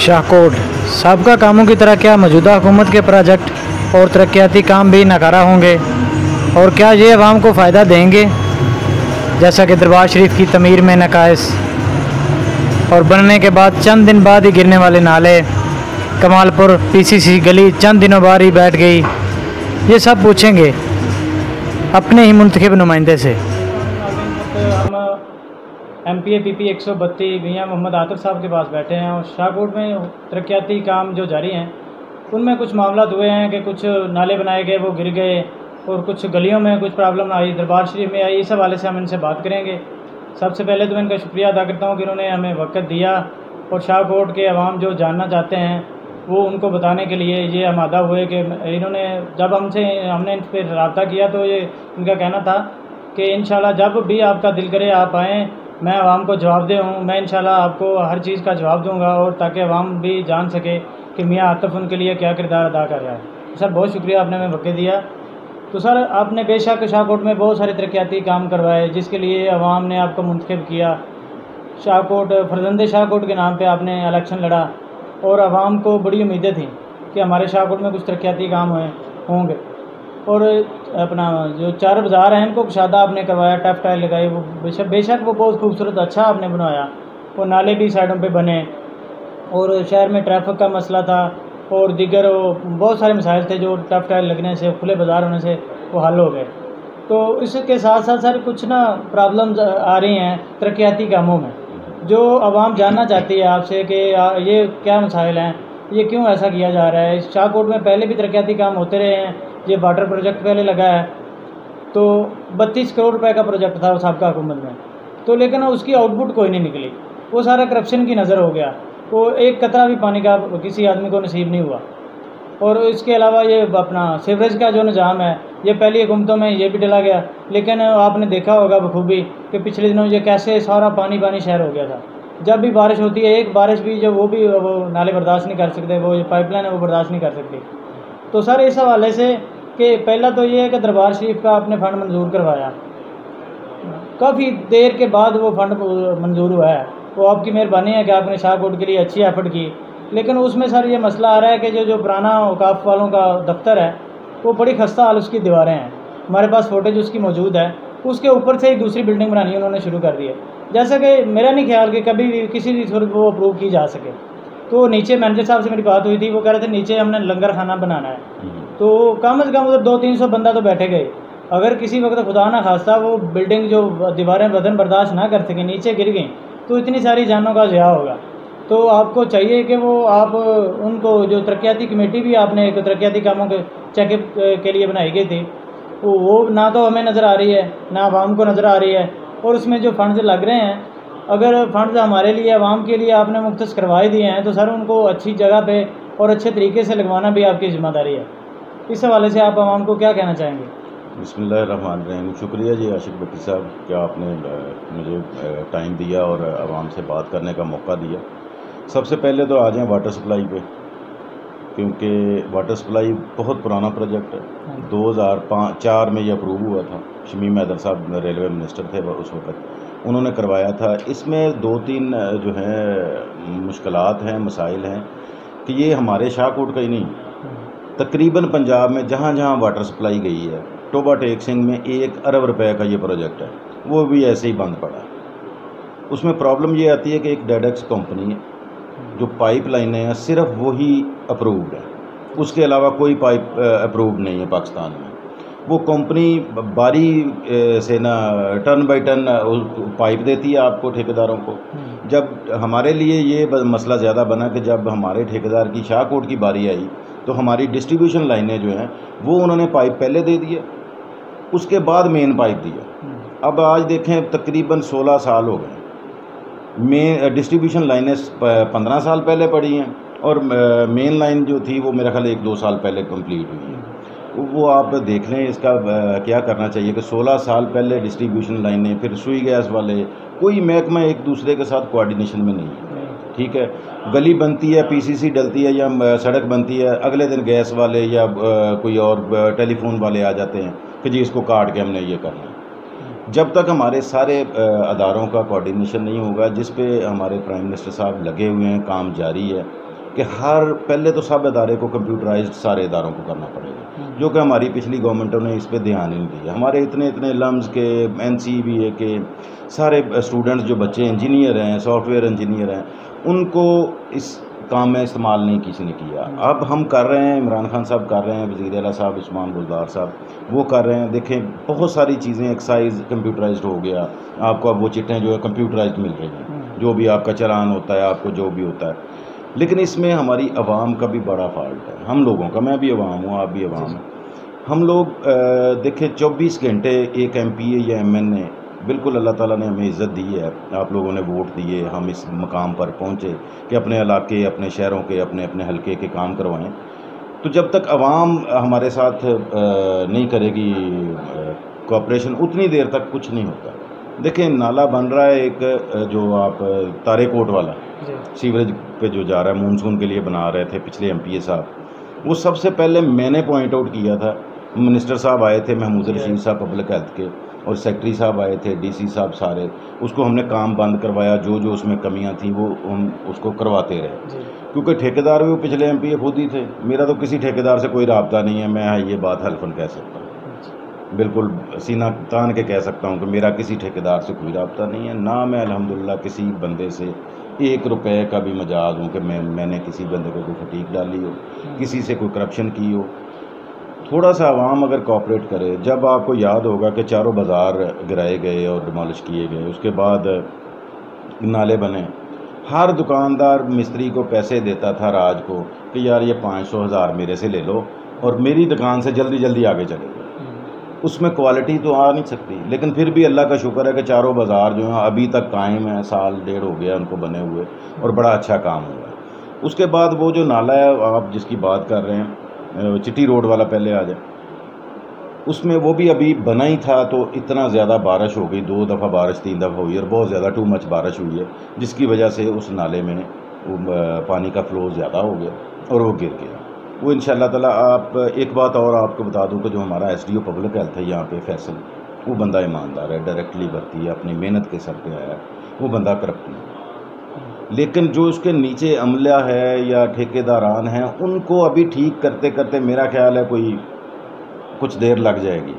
शाहकोट साबका कामों की तरह क्या मौजूदा हुकूमत के प्रोजेक्ट और तरक्याती काम भी नकारा होंगे और क्या ये अवाम को फ़ायदा देंगे, जैसा कि दरबार शरीफ की तमीर में नकाइस और बनने के बाद चंद दिन बाद ही गिरने वाले नाले, कमालपुर पीसीसी गली चंद दिनों बाद ही बैठ गई। ये सब पूछेंगे अपने ही मुंतखब नुमाइंदे से। हम MPA PP 132 मियाँ मोहम्मद आतिफ साहब के पास बैठे हैं और शाहकोट में तरक्याती काम जो जारी हैं उनमें कुछ मामला हुए हैं कि कुछ नाले बनाए गए वो गिर गए और कुछ गलियों में कुछ प्रॉब्लम आई, दरबार शरीफ में आई। इस हवाले से हम इनसे बात करेंगे। सबसे पहले तो मैं इनका शुक्रिया अदा करता हूँ कि इन्होंने हमें वक्त दिया और शाहकोट के अवाम जो जानना चाहते हैं वो उनको बताने के लिए ये आमादा हुए कि इन्होंने जब हमने इन पर रब्ता किया तो ये इनका कहना था कि इंशाल्लाह जब भी आपका दिल करे आप आएँ, मैं आवाम को जवाबदेह हूँ, मैं इंशाल्लाह आपको हर चीज़ का जवाब दूंगा और ताकि आवाम भी जान सके कि मियाँ आतिफ उनके लिए क्या किरदार अदा कर रहा है। सर बहुत शुक्रिया, आपने हमें वक्त दिया। तो सर आपने बेशक शाहकोट में बहुत सारे तरक्याती काम करवाए जिसके लिए आवाम ने आपको मुंतखब किया। शाहकोट फर्जंदे शाहकोट के नाम पर आपने इलेक्शन लड़ा और आवाम को बड़ी उम्मीदें थी कि हमारे शाहकोट में कुछ तरक्याती काम होंगे और अपना जो 4 बाज़ार हैं इनको कुशादा आपने करवाया, टफ टाइल लगाई, वो बेशक वो बहुत खूबसूरत अच्छा आपने बनवाया। वो नाले भी साइडों पे बने और शहर में ट्रैफिक का मसला था और दीगर बहुत सारे मसाइल थे जो टफ टाइल लगने से, खुले बाज़ार होने से वो हल हो गए। तो इसके साथ साथ सर कुछ ना प्रॉब्लम्स आ रही हैं तरक्याती कामों में जो आवाम जानना चाहती है आपसे कि ये क्या मसाइल हैं, ये क्यों ऐसा किया जा रहा है। शाहकोट में पहले भी तरक्याती काम होते रहे हैं। ये वाटर प्रोजेक्ट पहले लगा है तो 32 करोड़ रुपए का प्रोजेक्ट था साबका हुकूमत में, तो लेकिन उसकी आउटपुट कोई नहीं निकली। वो सारा करप्शन की नज़र हो गया, वो एक कतरा भी पानी का किसी आदमी को नसीब नहीं हुआ। और इसके अलावा ये अपना सीवरेज का जो निज़ाम है ये पहली हुकूमतों में ये भी डला गया, लेकिन आपने देखा होगा बखूबी कि पिछले दिनों ये कैसे सारा पानी शहर हो गया था। जब भी बारिश होती है, एक बारिश भी जो वो नाले बर्दाश्त नहीं कर सकते, वो जो पाइपलाइन है वो बर्दाश्त नहीं कर सकती। तो सर इस हवाले से कि पहला तो ये है कि दरबार शरीफ का आपने फ़ंड मंजूर करवाया, काफ़ी देर के बाद वो फ़ंड मंजूर हुआ है, वो आपकी मेहरबानी है कि आपने शाहकोट के लिए अच्छी एफर्ट की। लेकिन उसमें सर ये मसला आ रहा है कि जो पुराना औकाफ वालों का दफ्तर है वो बड़ी खस्ता हाल उसकी दीवारें हैं, हमारे पास फोटेज उसकी मौजूद है। उसके ऊपर से ही दूसरी बिल्डिंग बनानी उन्होंने शुरू कर दी है, जैसा कि मेरा नहीं ख्याल कि कभी भी किसी भी सूरत वो अप्रूव की जा सके। तो नीचे मैनेजर साहब से मेरी बात हुई थी, वो कह रहे थे नीचे हमने लंगर खाना बनाना है, तो कम से कम उधर 200-300 बंदा तो बैठे गए। अगर किसी वक्त खुदा ना खास्ता वो बिल्डिंग जो दीवारें वजन बर्दाश्त ना कर सकें, नीचे गिर गई, तो इतनी सारी जानों का ज़िया होगा। तो आपको चाहिए कि वो आप उनको जो तरक्याती कमेटी भी आपने एक तरक्याती कामों के चेकअप के लिए बनाई गई थी वो ना तो हमें नज़र आ रही है ना आवाम को नज़र आ रही है। और उसमें जो फंड्स लग रहे हैं, अगर फंड्स हमारे लिए आवाम के लिए आपने मुख्तस करवाए दिए हैं तो सर उनको अच्छी जगह पे और अच्छे तरीके से लगवाना भी आपकी ज़िम्मेदारी है। इस हवाले से आप आवाम को क्या कहना चाहेंगे? बिस्मिल्लाहिर्रहमानिर्रहीम। शुक्रिया जी आशिक भट्टी साहब कि आपने मुझे टाइम दिया और आवाम से बात करने का मौका दिया। सबसे पहले तो आ जाएँ वाटर सप्लाई पे, क्योंकि वाटर सप्लाई बहुत पुराना प्रोजेक्ट है। 2004 में ये अप्रूव हुआ था। शमीम हैदर साहब रेलवे मिनिस्टर थे उस वक्त, उन्होंने करवाया था। इसमें 2-3 जो हैं मुश्किलात हैं, मसाइल हैं कि ये हमारे शाहकोट का ही नहीं, तकरीबन पंजाब में जहाँ जहाँ वाटर सप्लाई गई है, टोबा टेक सिंह में 1 अरब रुपए का ये प्रोजेक्ट है, वो भी ऐसे ही बंद पड़ा। उसमें प्रॉब्लम ये आती है कि एक डेडेक्स कंपनी है, जो पाइप लाइनें हैं सिर्फ वही अप्रूव्ड है, उसके अलावा कोई पाइप अप्रूव्ड नहीं है पाकिस्तान में। वो कंपनी बारी से ना टन बाई टन पाइप देती है आपको ठेकेदारों को। जब हमारे लिए ये मसला ज़्यादा बना कि जब हमारे ठेकेदार की शाहकोट की बारी आई तो हमारी डिस्ट्रीब्यूशन लाइनें जो हैं वो उन्होंने पाइप पहले दे दिए, उसके बाद मेन पाइप दिया। अब आज देखें तकरीबन 16 साल हो गए, मेन डिस्ट्रीब्यूशन लाइनें 15 साल पहले पड़ी हैं और मेन लाइन जो थी वो मेरा ख्याल 1-2 साल पहले कंप्लीट हुई है। वो आप देख लें इसका क्या करना चाहिए कि 16 साल पहले डिस्ट्रीब्यूशन लाइनें, फिर सुई गैस वाले, कोई महकमा एक दूसरे के साथ कोऑर्डिनेशन में नहीं है। ठीक है, गली बनती है, PCC डलती है या सड़क बनती है, अगले दिन गैस वाले या कोई और टेलीफोन वाले आ जाते हैं कि जी इसको काट के हमने ये करना है। जब तक हमारे सारे अदारों का कोऑर्डिनेशन नहीं होगा, जिस पे हमारे प्राइम मिनिस्टर साहब लगे हुए हैं, काम जारी है, कि पहले तो सब इदारे को कंप्यूटराइज्ड सारे इदारों को करना पड़ेगा, जो कि हमारी पिछली गवर्नमेंटों ने इस पे ध्यान ही नहीं दिया। हमारे इतने इतने लम्स के NCBA के सारे स्टूडेंट्स जो बच्चे इंजीनियर हैं, सॉफ्टवेयर इंजीनियर हैं, उनको इस काम में इस्तेमाल नहीं किसी ने किया। अब हम कर रहे हैं, इमरान खान साहब कर रहे हैं, वज़ीर आला साहब उस्मान बुज़दार साहब वो कर रहे हैं। देखें बहुत सारी चीज़ें, एक्साइज कंप्यूटराइज्ड हो गया, आपको अब वो चिट्ठें जो है कंप्यूटराइज्ड मिल रही हैं, जो भी आपका चालान होता है, आपको जो भी होता है। लेकिन इसमें हमारी आवाम का भी बड़ा फॉल्ट है, हम लोगों का। मैं भी आवाम हूँ, आप भी आवाम हैं। हम लोग देखें 24 घंटे एक MPA या MN बिल्कुल अल्लाह ताला ने हमें इज़्ज़त दी है, आप लोगों ने वोट दिए, हम इस मकाम पर पहुँचे कि अपने इलाके, अपने शहरों के, अपने अपने हलके के काम करवाएं। तो जब तक आवाम हमारे साथ नहीं करेगी कोऑपरेशन, उतनी देर तक कुछ नहीं होता। देखें नाला बन रहा है एक, जो आप तारेकोट वाला सीवरेज पे जो जा रहा है, मानसून के लिए बना रहे थे पिछले MPA साहब, वो सबसे पहले मैंने पॉइंट आउट किया था। मिनिस्टर साहब आए थे, महमूद रशीद साहब पब्लिक हेल्थ के, और सेक्रेटरी साहब आए थे, DC साहब, सारे उसको हमने काम बंद करवाया। जो जो उसमें कमियां थी वो हम उसको करवाते रहे, क्योंकि ठेकेदार भी वो पिछले MPA खुद ही थे। मेरा तो किसी ठेकेदार से कोई राब्ता नहीं है, मैं ये बात हल्फन कह सकता हूँ, बिल्कुल सीना तान के कह सकता हूँ कि मेरा किसी ठेकेदार से कोई राब्ता नहीं है। ना मैं अल्हम्दुलिल्लाह किसी बंदे से 1 रुपए का भी मजाज हूँ कि मैंने किसी बंदे को कोई फटीक डाली हो, किसी से कोई करप्शन की हो। थोड़ा सा आवाम अगर कोऑपरेट करे, जब आपको याद होगा कि चारों बाज़ार गिराए गए और डिमोलिश किए गए, उसके बाद नाले बने, हर दुकानदार मिस्त्री को पैसे देता था राज को कि यार ये 500,000 मेरे से ले लो और मेरी दुकान से जल्दी जल्दी आगे चले जाओ। उसमें क्वालिटी तो आ नहीं सकती, लेकिन फिर भी अल्लाह का शुक्र है कि चारों बाज़ार जो हैं अभी तक कायम है, 1.5 साल हो गया उनको बने हुए, और बड़ा अच्छा काम हुआ है। उसके बाद वो जो नाला है आप जिसकी बात कर रहे हैं, चिट्टी रोड वाला, पहले आ जाए, उसमें वो भी अभी बना ही था, तो इतना ज़्यादा बारिश हो गई, 2 दफ़ा बारिश 3 दफ़ा हुई, और बहुत ज़्यादा टू मच बारिश हुई है, जिसकी वजह से उस नाले में पानी का फ़्लो ज़्यादा हो गया और वो गिर गया। वो इंशाअल्लाह ताला, आप एक बात और आपको बता दूं कि जो हमारा SDO पब्लिक हेल्थ है यहाँ पे फैसल, वो बंदा ईमानदार है, डायरेक्टली भर्ती है, अपनी मेहनत के सर पे आया है, वो बंदा करप्ट नहीं है। लेकिन जो उसके नीचे अमला है या ठेकेदारान हैं, उनको अभी ठीक करते करते मेरा ख्याल है कोई कुछ देर लग जाएगी।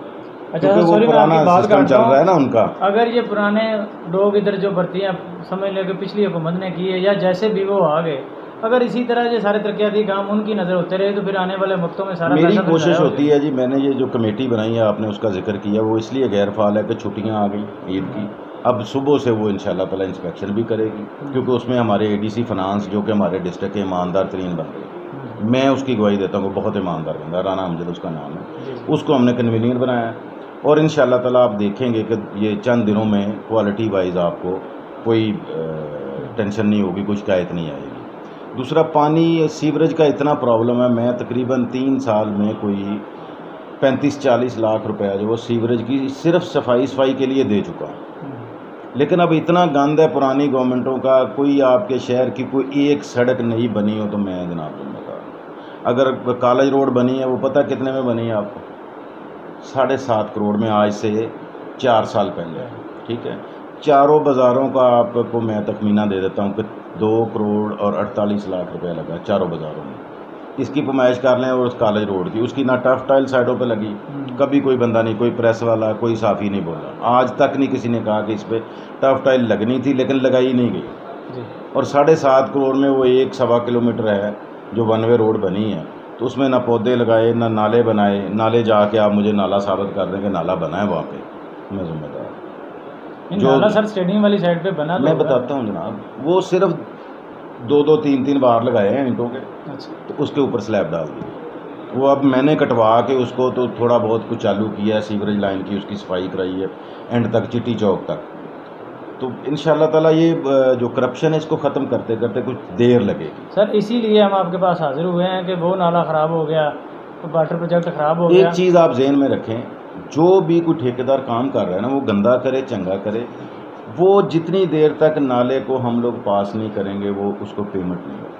अच्छा, क्योंकि वो पुराना सिस्टम चल रहा है ना उनका। अगर ये पुराने लोग इधर जो भर्तियाँ समझ लें कि पिछली हुकूमत ने की है, या जैसे भी वो आ गए, अगर इसी तरह ये सारे तरक्याती काम उनकी नज़र होते रहे, तो फिर आने वाले वक्तों में सारा मेरी कोशिश होती है जी। मैंने ये जो कमेटी बनाई है, आपने उसका जिक्र किया, वो इसलिए गैर फाल है कि छुट्टियां आ गई ईद की। अब सुबह से वो इंशाल्लाह ताला इंस्पेक्शन भी करेगी, क्योंकि उसमें हमारे ADC फाइनेंस जो कि हमारे डिस्ट्रिक्ट के ईमानदार तरीन बंदे, मैं उसकी गवाही देता हूँ, बहुत ईमानदार बंदा, राना अमजद उसका नाम है, उसको हमने कन्वीनियर बनाया। और इंशाल्लाह ताला आप देखेंगे कि ये चंद दिनों में क्वालिटी वाइज आपको कोई टेंशन नहीं होगी, कोई शिकायत नहीं आएगी। दूसरा, पानी सीवरेज का इतना प्रॉब्लम है, मैं तकरीबन 3 साल में कोई 35-40 लाख रुपया जो वो सीवरेज की सिर्फ सफाई के लिए दे चुका हूँ। लेकिन अब इतना गंद है पुरानी गवर्नमेंटों का, कोई आपके शहर की कोई एक सड़क नहीं बनी हो तो मैं जनाब तुम बता रहा हूँ। अगर कॉलेज रोड बनी है, वो पता कितने में बनी है आपको? 7.5 करोड़ में, आज से 4 साल पहले। ठीक है, चारों बाज़ारों का आपको मैं तखमीना दे देता हूँ कि 2 करोड़ और 48 लाख रुपया लगा चारों बाज़ारों में। इसकी फरमाइश कर लें, और उस कॉलेज रोड की, उसकी ना टफ टाइल साइडों पे लगी, कभी कोई बंदा नहीं, कोई प्रेस वाला, कोई साफ़ी नहीं बोला, आज तक नहीं किसी ने कहा कि इस पर टफ टाइल लगनी थी, लेकिन लगाई नहीं गई। और 7.5 करोड़ में वो 1-1.25 किलोमीटर है जो 1 वे रोड बनी है, तो उसमें ना पौधे लगाए, ना नाले बनाए। नाले जाके आप मुझे नाला साबित कर दें कि नाला बना है वहाँ पे, मैं जिम्मेदार। जो नाला सर स्टेडियम वाली साइड पे बना, मैं बताता हूँ जनाब, वो सिर्फ 2-2, 3-3 बार लगाए हैं ईंटों के, तो उसके ऊपर स्लैब डाल दी। वो अब मैंने कटवा के उसको तो थोड़ा बहुत कुछ चालू किया है, सीवरेज लाइन की उसकी सफाई कराई है एंड तक, चिट्टी चौक तक। तो इंशाल्लाह ताला ये जो करप्शन है इसको ख़त्म करते करते कुछ देर लगेगी। सर इसीलिए हम आपके पास हाजिर हुए हैं कि वो नाला ख़राब हो गया, तो वाटर प्रोजेक्ट ख़राब हो गया। एक चीज़ आप जहन में रखें, जो भी कोई ठेकेदार काम कर रहा है ना, वो गंदा करे चंगा करे, वो जितनी देर तक नाले को हम लोग पास नहीं करेंगे, वो उसको पेमेंट नहीं होगी।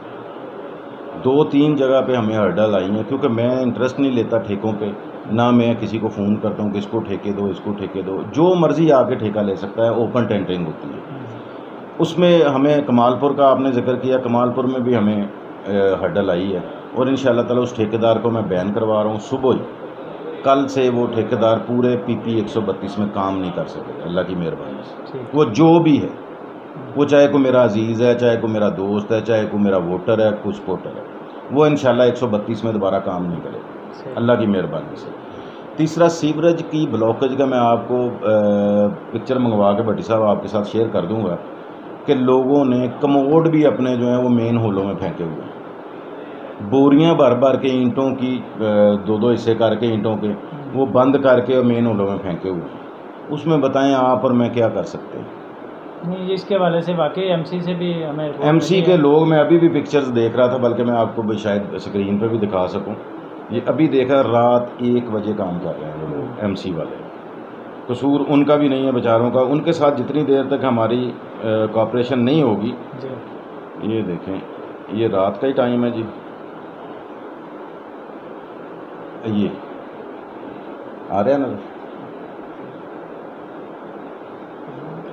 2-3 जगह पे हमें हर्डल आई हैं, क्योंकि मैं इंटरेस्ट नहीं लेता ठेकों पे, ना मैं किसी को फ़ोन करता हूँ कि इसको ठेके दो, इसको ठेके दो। जो मर्ज़ी आके ठेका ले सकता है, ओपन टेंडरिंग होती है। उसमें हमें कमालपुर का आपने जिक्र किया, कमालपुर में भी हमें हर्डल आई है और इंशाल्लाह ताला उस ठेकेदार को मैं बैन करवा रहा हूँ। सुबह ही कल से वो ठेकेदार पूरे PP 132 में काम नहीं कर सकेगा, अल्लाह की मेहरबानी से। वो जो भी है, वो चाहे को मेरा अजीज़ है, चाहे को मेरा दोस्त है, चाहे को मेरा वोटर है, कुछ वोटर है, वो इंशाल्लाह 132 में दोबारा काम नहीं करेगा, अल्लाह की मेहरबानी से। तीसरा, सीवरेज की ब्लॉकेज का मैं आपको पिक्चर मंगवा के भट्टी साहब आपके साथ शेयर कर दूंगा कि लोगों ने कमोड भी अपने जो हैं वो मेन होलों में फेंके हुए हैं, बोरियां भर भर के ईंटों की 2-2 हिस्से करके ईंटों के वो बंद करके मेन होलों में फेंके हुए हैं। उसमें बताएं आप और मैं क्या कर सकते हैं? नहीं, इसके वाले से वाकई MC से भी हमें MC के लोग, मैं अभी भी पिक्चर्स देख रहा था, बल्कि मैं आपको भी शायद स्क्रीन पे भी दिखा सकूं। ये अभी देखा, रात 1 बजे काम कर रहे हैं वो लोग, MC वाले। कसूर उनका भी नहीं है बेचारों का, उनके साथ जितनी देर तक हमारी कोऑपरेशन नहीं होगी। ये देखें, ये रात का ही टाइम है जी, ये आ रहा है ना,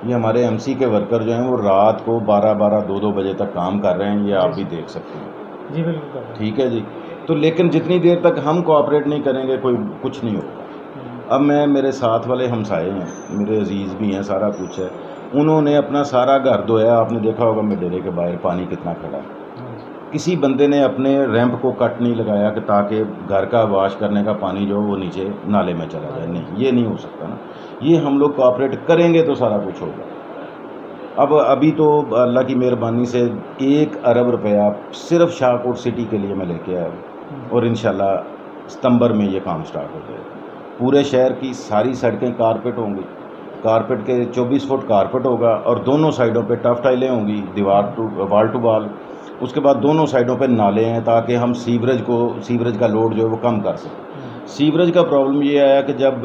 ये हमारे MC के वर्कर जो हैं वो रात को 12-12, 2-2 बजे तक काम कर रहे हैं, ये आप भी देख सकते हैं। जी बिल्कुल, ठीक है जी। तो लेकिन जितनी देर तक हम कोऑपरेट नहीं करेंगे कोई कुछ नहीं होगा। अब मैं, मेरे साथ वाले हमसाए हैं, मेरे अजीज़ भी हैं, सारा कुछ है, उन्होंने अपना सारा घर धोया। आपने देखा होगा मेरे डेरे के बाहर पानी कितना खड़ा है। किसी बंदे ने अपने रैंप को कट नहीं लगाया कि ताकि घर का वाश करने का पानी जो वो नीचे नाले में चला जाए। नहीं, ये नहीं हो सकता ना। ये हम लोग कोऑपरेट करेंगे तो सारा कुछ होगा। अब अभी तो अल्लाह की मेहरबानी से 1 अरब रुपया सिर्फ शाहकोट सिटी के लिए मैं लेके आया हूँ और इंशाल्लाह सितंबर में ये काम स्टार्ट हो जाएगा। पूरे शहर की सारी सड़कें कारपेट होंगी, कारपेट के 24 फुट कारपेट होगा और दोनों साइडों पे टफ टाइलें होंगी, दीवार टू वाल टू वाल। उसके बाद दोनों साइडों पे नाले हैं ताकि हम सीवरेज का लोड जो है वो कम कर सकें। सीवरेज का प्रॉब्लम ये आया कि जब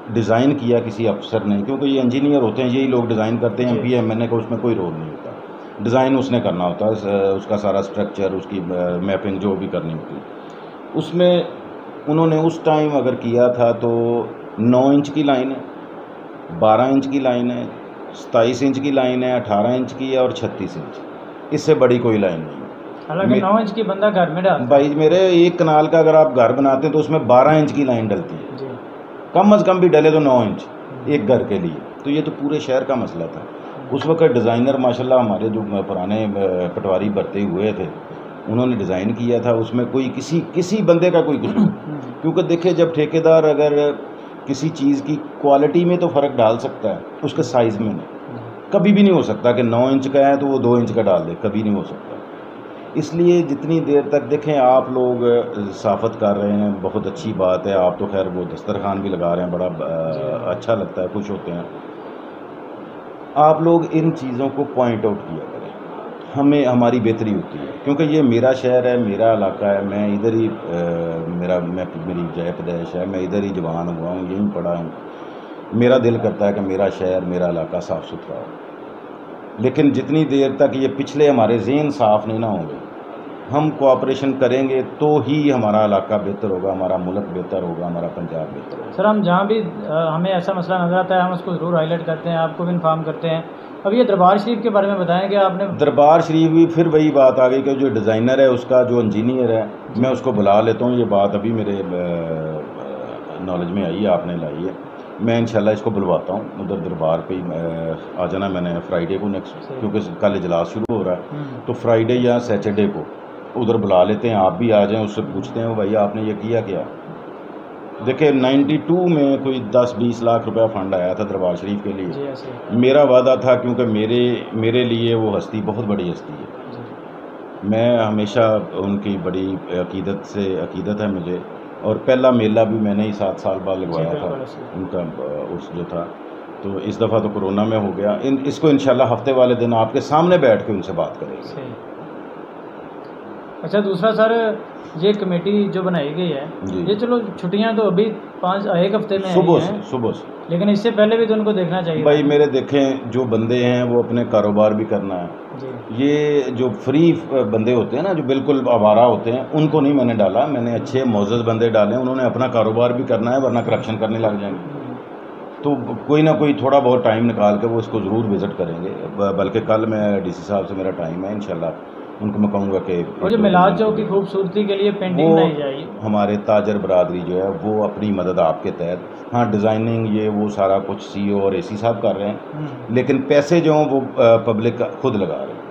डिज़ाइन किया किसी अफसर ने, क्योंकि ये इंजीनियर होते हैं, यही लोग डिज़ाइन करते हैं, MP MNA का उसमें कोई रोल नहीं होता। डिज़ाइन उसने करना होता है, उसका सारा स्ट्रक्चर, उसकी मैपिंग जो भी करनी होती है। उसमें उन्होंने उस टाइम अगर किया था तो 9 इंच की लाइन है, 12 इंच की लाइन है, 27 इंच की लाइन है, 18 इंच की है और 36 इंच, इससे बड़ी कोई लाइन नहीं है। हालांकि 9 इंच की बंदा घर में डालता भाई मेरे 1 कनाल का अगर आप घर बनाते हैं तो उसमें 12 इंच की लाइन डलती है जी। कम अज़ कम भी डले तो 9 इंच एक घर के लिए। तो ये तो पूरे शहर का मसला था। उस वक्त डिज़ाइनर माशाल्लाह हमारे जो पुराने पटवारी भरते हुए थे, उन्होंने डिज़ाइन किया था, उसमें कोई किसी बंदे का कोई कसूर। क्योंकि देखिए, जब ठेकेदार अगर किसी चीज़ की क्वालिटी में तो फ़र्क डाल सकता है, उसके साइज़ में नहीं। कभी भी नहीं हो सकता कि 9 इंच का है तो वो 2 इंच का डाल दे, कभी नहीं हो सकता। इसलिए जितनी देर तक देखें, आप लोग साफ़त कर रहे हैं, बहुत अच्छी बात है। आप तो खैर वो दस्तरखान भी लगा रहे हैं, बड़ा अच्छा लगता है, खुश होते हैं। आप लोग इन चीज़ों को पॉइंट आउट किया करें, हमें हमारी बेहतरी होती है। क्योंकि ये मेरा शहर है, मेरा इलाका है, मैं इधर ही मेरी जय पैदाइश है, मैं इधर ही जवान हुआ हूँ, यहीं पढ़ा हूँ। मेरा दिल करता है कि मेरा शहर, मेरा इलाका साफ़ सुथरा हो। लेकिन जितनी देर तक ये पिछले हमारे ज़हन साफ़ नहीं ना होंगे, हम कोऑपरेशन करेंगे तो ही हमारा इलाका बेहतर होगा, हमारा मुल्क बेहतर होगा, हमारा पंजाब बेहतर होगा। सर, हम जहाँ भी हमें ऐसा मसला नज़र आता है हम उसको ज़रूर हाईलाइट करते हैं, आपको भी इन्फॉर्म करते हैं। अब ये दरबार शरीफ के बारे में बताएं कि आपने। दरबार शरीफ भी फिर वही बात आ गई कि जो डिज़ाइनर है उसका, जो इंजीनियर है, मैं उसको बुला लेता हूँ। ये बात अभी मेरे नॉलेज में आई है, आपने लाई है। मैं इंशाल्लाह इसको बुलवाता हूँ उधर दरबार पे ही। आ जाना मैंने फ्राइडे को नेक्स्ट, क्योंकि कल इजलास शुरू हो रहा है, तो फ्राइडे या सैटरडे को उधर बुला लेते हैं। आप भी आ जाएं, उससे पूछते हैं भाई आपने ये किया क्या। देखिए 92 में कोई 10-20 लाख रुपया फ़ंड आया था दरबार शरीफ के लिए। मेरा वादा था, क्योंकि मेरे लिए वो हस्ती बहुत बड़ी हस्ती है। मैं हमेशा उनकी बड़ी अकीदत है मुझे। और पहला मेला भी मैंने ही 7 साल बाद लगवाया था उनका, उस जो था। तो इस दफ़ा तो कोरोना में हो गया। इसको इंशाल्लाह हफ्ते वाले दिन आपके सामने बैठ के उनसे बात करेंगे। अच्छा, दूसरा सर, ये कमेटी जो बनाई गई है, ये चलो छुट्टियां तो अभी 1 हफ्ते में सुबह से, लेकिन इससे पहले भी तो उनको देखना चाहिए भाई। मेरे देखें, जो बंदे हैं वो अपने कारोबार भी करना है। ये जो फ्री बंदे होते हैं ना, जो बिल्कुल आवारा होते हैं, उनको नहीं मैंने डाला। मैंने अच्छे मोअज़्ज़ज़ बंदे डाले, उन्होंने अपना कारोबार भी करना है, वरना करप्शन करने लग जाएंगे। तो कोई ना कोई थोड़ा बहुत टाइम निकाल के वो इसको ज़रूर विज़िट करेंगे। बल्कि कल मैं DC साहब से मेरा टाइम है, इंशाल्लाह उनको मैं कहूँगा कि और जो मिलाद चौक की खूबसूरती के लिए पेंटिंग बनाई जाएगी, हमारे ताजर बरादरी जो है वो अपनी मदद आपके तहत, हाँ डिज़ाइनिंग ये वो सारा कुछ CEO और AC साहब कर रहे हैं, लेकिन पैसे जो हैं वो पब्लिक खुद लगा रहे हैं।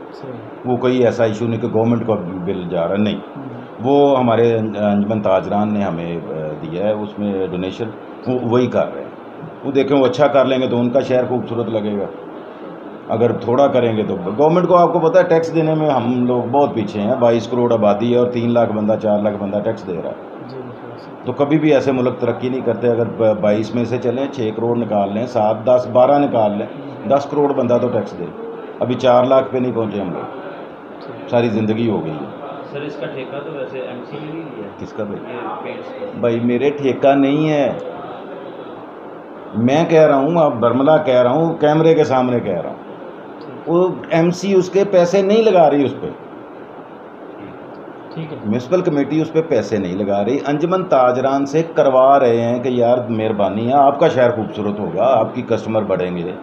वो कोई ऐसा इशू नहीं कि गवर्नमेंट का बिल जा रहा है, नहीं, वो हमारे अंजुमन ताजरान ने हमें दिया है, उसमें डोनेशन वो वही कर रहे हैं। वो देखें वो अच्छा कर लेंगे तो उनका शहर खूबसूरत लगेगा, अगर थोड़ा करेंगे तो गवर्नमेंट को आपको पता है टैक्स देने में हम लोग बहुत पीछे हैं। 22 करोड़ आबादी है और 3 लाख बंदा 4 लाख बंदा टैक्स दे रहा है। तो कभी भी ऐसे मुल्क तरक्की नहीं करते। अगर 22 में से चलें 6 करोड़ निकाल लें, 7, 10, 12 निकाल लें, 10 करोड़ बंदा तो टैक्स दे। अभी 4 लाख पे नहीं पहुँचे हम लोग, सारी ज़िंदगी हो गई है। सर इसका ठेका तो वैसे MC ने नहीं लिया। किसका भाई? मेरे ठेका नहीं है, मैं कह रहा हूँ, आप बर्मला कह रहा हूँ, कैमरे के सामने कह रहा हूँ, वो MC उसके पैसे नहीं लगा रही उस पर, ठीक है, म्यूनसिपल कमेटी उस पर पैसे नहीं लगा रही, अंजुमन ताजरान से करवा रहे हैं कि यार मेहरबानी है, आपका शहर खूबसूरत होगा, आपकी कस्टमर बढ़ेंगे,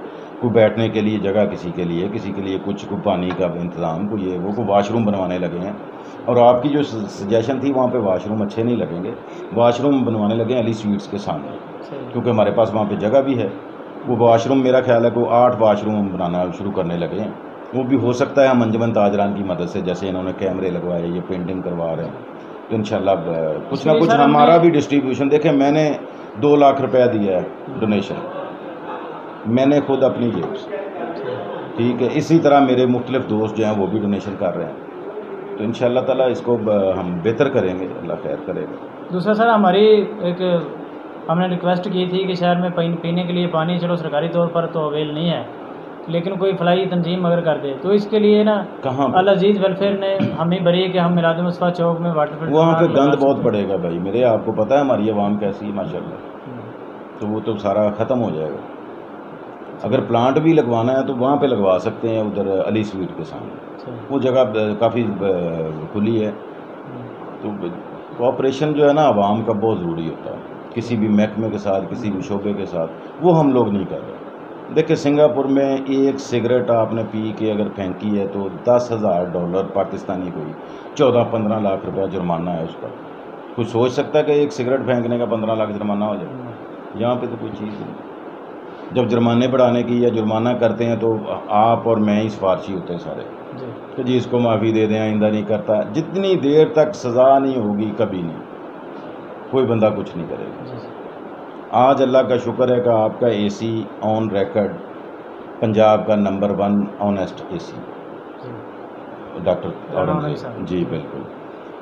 कोई बैठने के लिए जगह किसी के लिए कुछ को पानी का इंतज़ाम, कोई ये वो, वाशरूम बनवाने लगे हैं। और आपकी जो सजेशन थी वहाँ पे वाशरूम अच्छे नहीं लगेंगे, वाशरूम बनवाने लगे अली स्वीट्स के सामने, क्योंकि हमारे पास वहाँ पे जगह भी है। वो वाशरूम मेरा ख्याल है कि 8 वाशरूम बनाना शुरू करने लगे हैं। वो भी हो सकता है हम अंजुमन ताजरान की मदद से, जैसे इन्होंने कैमरे लगवाए, ये पेंटिंग करवा रहे हैं, तो इंशाल्लाह कुछ ना कुछ हमारा भी डिस्ट्रीब्यूशन। देखें मैंने 2 लाख रुपया दिया है डोनेशन, मैंने खुद अपनी जेब से, ठीक है। इसी तरह मेरे मुख्तलिफ दोस्त जो हैं वो भी डोनेशन कर रहे हैं, तो इंशाल्लाह ताला इसको हम बेहतर करेंगे, अल्लाह खैर करेगा। दूसरा सर, हमारी हमने रिक्वेस्ट की थी कि शहर में पीने के लिए पानी चलो सरकारी तौर पर तो अवेल नहीं है, लेकिन कोई फलाई तंजीम अगर कर दे तो इसके लिए ना कहाँ अल अजीज़ वेलफेयर ने हमें भरी है कि हम मिलाद मुस्तफा चौक में वाटर फिल्टर वहाँ पे गंद बहुत पड़ेगा भाई मेरे, आपको पता है हमारी आवाम कैसी है माशाल्लाह, तो वो तो सारा ख़त्म हो जाएगा। अगर प्लांट भी लगवाना है तो वहाँ पे लगवा सकते हैं, उधर अली स्वीट के सामने, वो जगह काफ़ी खुली है। तो कोऑपरेशन जो है ना आवाम का बहुत ज़रूरी होता है, किसी भी महकमे के साथ, किसी भी शोबे के साथ, वो हम लोग नहीं कर रहे। देखिए सिंगापुर में एक सिगरेट आपने पी के अगर फेंकी है तो $10,000 पाकिस्तानी, कोई 14-15 लाख रुपया जुर्माना है उसका। कुछ सोच सकता है कि एक सिगरेट फेंकने का 15 लाख जुर्माना हो जाए? यहाँ पे तो कोई चीज़ नहीं। जब जुर्माने बढ़ाने की या जुर्माना करते हैं तो आप और मैं ही सिफारशी होते हैं सारे, तो जी इसको माफ़ी दे दें, आइंदा नहीं करता। जितनी देर तक सज़ा नहीं होगी कभी नहीं, कोई बंदा कुछ नहीं करेगा। आज अल्लाह का शुक्र है कि आपका AC ऑन रिकॉर्ड पंजाब का number 1 honest AC doctor Aurangzeb ji, बिल्कुल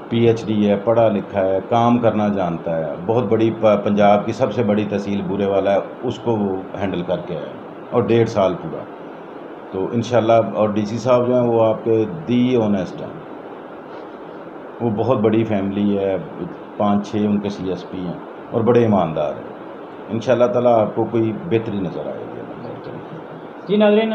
PhD है, पढ़ा लिखा है, काम करना जानता है, बहुत बड़ी पंजाब की सबसे बड़ी तहसील बूरे वाला है, उसको वो हैंडल करके आया, और 1.5 साल पूरा। तो इंशाल्लाह, और DC साहब जो हैं वो आपके दी ऑनेस्ट हैं, वो बहुत बड़ी फैमिली है, 5-6 उनके CSP हैं और बड़े ईमानदार हैं। इंशाल्लाह ताला आपको कोई बेहतरी नज़र आएगी। जी नाज़रीन,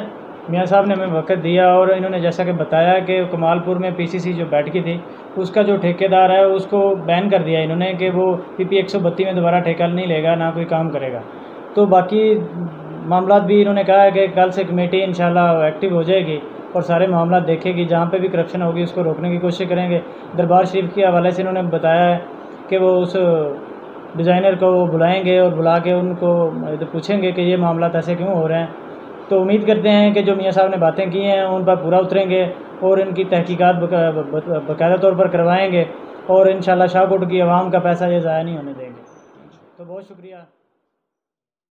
मियाँ साहब ने हमें वक्त दिया और इन्होंने जैसा कि बताया कि कमालपुर में PCC जो बैठ की थी उसका जो ठेकेदार है उसको बैन कर दिया इन्होंने कि वो PP 132 में दोबारा ठेका नहीं लेगा, ना कोई काम करेगा। तो बाकी मामलात भी इन्होंने कहा है कि कल से कमेटी इंशाल्लाह एक्टिव हो जाएगी और सारे मामला देखेगी, जहाँ पे भी करप्शन होगी उसको रोकने की कोशिश करेंगे। दरबार शरीफ के हवाले से इन्होंने बताया है कि वो उस डिज़ाइनर को बुलाएंगे और बुला के उनको पूछेंगे कि ये मामला ऐसे क्यों हो रहे हैं। तो उम्मीद करते हैं कि जो मियाँ साहब ने बातें की हैं उन पर पूरा उतरेंगे और इनकी तहकीकात बाकायदा तौर पर करवाएंगे और इंशाल्लाह शाहकोट की आवाम का पैसा ये ज़ाया नहीं होने देंगे। तो बहुत शुक्रिया।